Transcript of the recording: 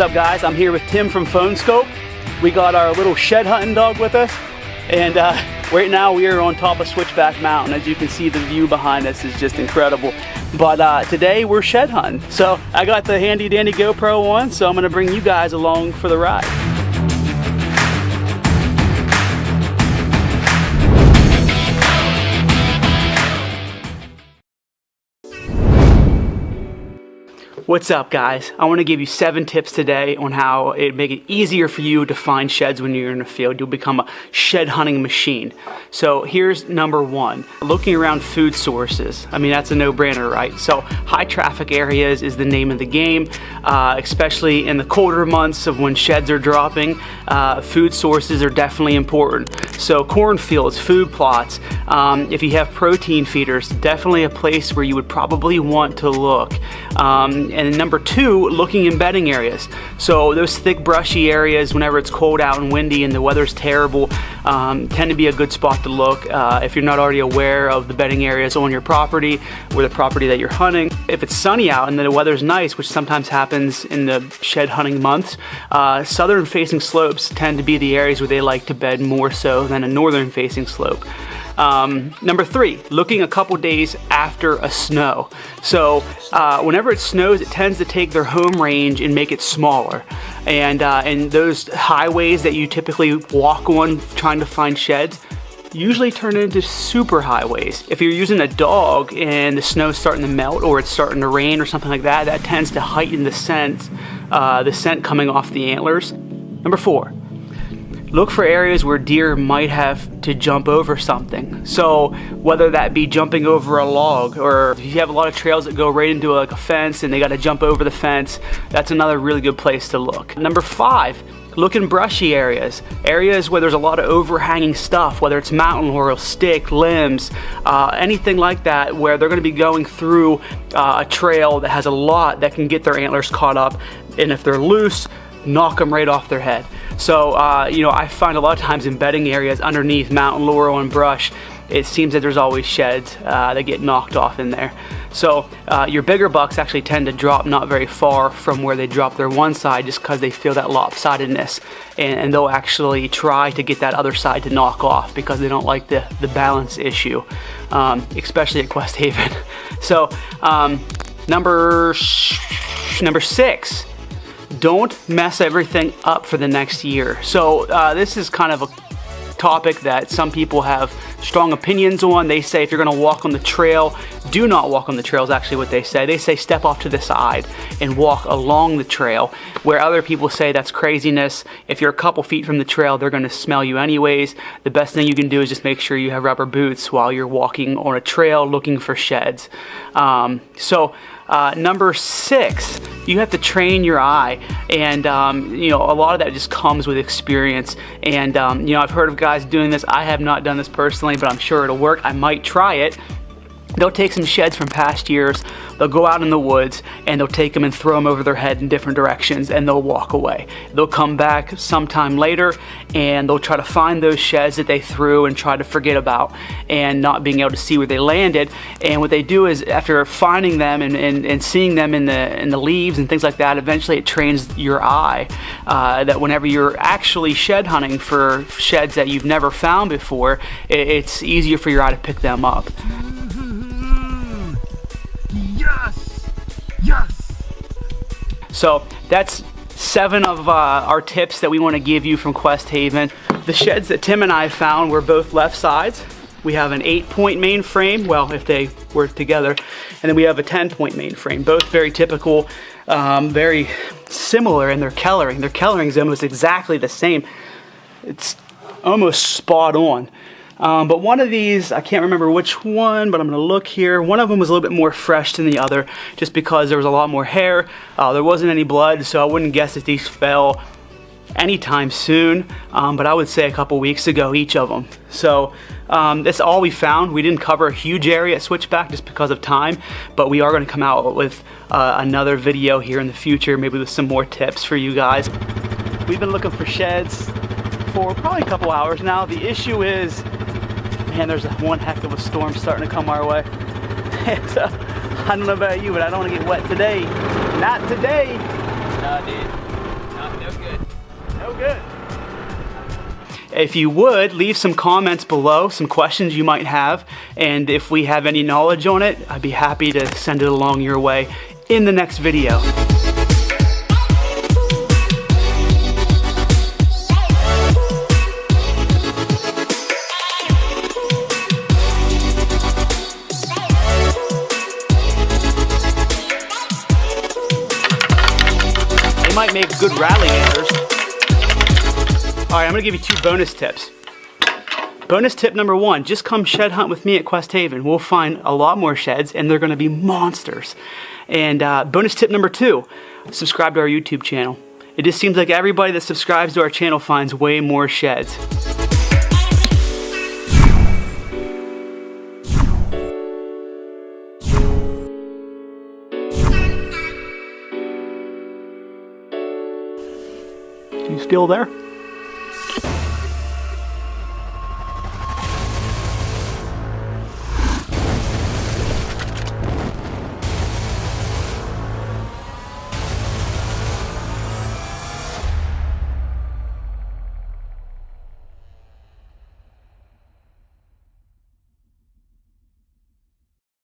What's up, guys? I'm here with Tim from PhoneSkope. We got our little shed hunting dog with us, and right now we are on top of Switchback Mountain. As you can see, the view behind us is just incredible. But today we're shed hunting. So I got the handy dandy GoPro on, so I'm gonna bring you guys along for the ride. What's up, guys? I want to give you 7 tips today on how it make it easier for you to find sheds when you're in the field. You'll become a shed hunting machine. So here's number 1, looking around food sources. I mean, that's a no-brainer, right? So high traffic areas is the name of the game, especially in the colder months of when sheds are dropping. Food sources are definitely important. So cornfields, food plots, if you have protein feeders, definitely a place where you would probably want to look. And number 2, looking in bedding areas. So those thick brushy areas, whenever it's cold out and windy and the weather's terrible, tend to be a good spot to look if you're not already aware of the bedding areas on your property or the property that you're hunting. If it's sunny out and the weather's nice, which sometimes happens in the shed hunting months, southern facing slopes tend to be the areas where they like to bed more so than a northern facing slope. Number 3, looking a couple days after a snow. So whenever it snows, it tends to take their home range and make it smaller. And those highways that you typically walk on trying to find sheds usually turn into super highways. If you're using a dog and the snow's starting to melt or it's starting to rain or something like that, that tends to heighten the scent coming off the antlers. Number 4, look for areas where deer might have to jump over something. So whether that be jumping over a log, or if you have a lot of trails that go right into like a fence and they got to jump over the fence, that's another really good place to look. Number 5, look in brushy areas where there's a lot of overhanging stuff, whether it's mountain laurel, stick, limbs, anything like that, where they're going to be going through a trail that has a lot that can get their antlers caught up, and if they're loose, knock them right off their head. So I find a lot of times in bedding areas underneath mountain laurel and brush, it seems that there's always sheds that get knocked off in there. So your bigger bucks actually tend to drop not very far from where they drop their one side, just because they feel that lopsidedness, and they'll actually try to get that other side to knock off because they don't like the balance issue, especially at Quest Haven. So number 6, don't mess everything up for the next year. So this is kind of a topic that some people have strong opinions on. They say if you're going to walk on the trail, do not walk on the trail is actually what they say. They say step off to the side and walk along the trail, where other people say that's craziness. If you're a couple feet from the trail, they're going to smell you anyways. The best thing you can do is just make sure you have rubber boots while you're walking on a trail looking for sheds. Number 6, you have to train your eye, and a lot of that just comes with experience. And I've heard of guys doing this. I have not done this personally, but I'm sure it'll work. I might try it. They'll take some sheds from past years, they'll go out in the woods, and they'll take them and throw them over their head in different directions, and they'll walk away. They'll come back sometime later, and they'll try to find those sheds that they threw and try to forget about, and not being able to see where they landed. And what they do is, after finding them and seeing them in the leaves and things like that, eventually it trains your eye that whenever you're actually shed hunting for sheds that you've never found before, it's easier for your eye to pick them up. Yes! So that's 7 of our tips that we want to give you from Quest Haven. The sheds that Tim and I found were both left sides. We have an 8-point main frame, well, if they were together, and then we have a 10-point main frame. Both very typical, very similar in their coloring. Their coloring is almost exactly the same. It's almost spot on. But one of these, I can't remember which one, but I'm going to look here. One of them was a little bit more fresh than the other, just because there was a lot more hair. There wasn't any blood, so I wouldn't guess that these fell anytime soon, but I would say a couple weeks ago, each of them. So that's all we found. We didn't cover a huge area at Switchback just because of time, but we are going to come out with another video here in the future, maybe with some more tips for you guys. We've been looking for sheds for probably a couple hours now. The issue is, man, there's one heck of a storm starting to come our way. So, I don't know about you, but I don't want to get wet today. Not today. No, dude. Good. If you would, leave some comments below, some questions you might have, and if we have any knowledge on it, I'd be happy to send it along your way in the next video. They might make good rally antlers. Alright, I'm going to give you 2 bonus tips. Bonus tip number 1, just come shed hunt with me at Quest Haven. We'll find a lot more sheds and they're going to be monsters. And bonus tip number 2, subscribe to our YouTube channel. It just seems like everybody that subscribes to our channel finds way more sheds. You still there?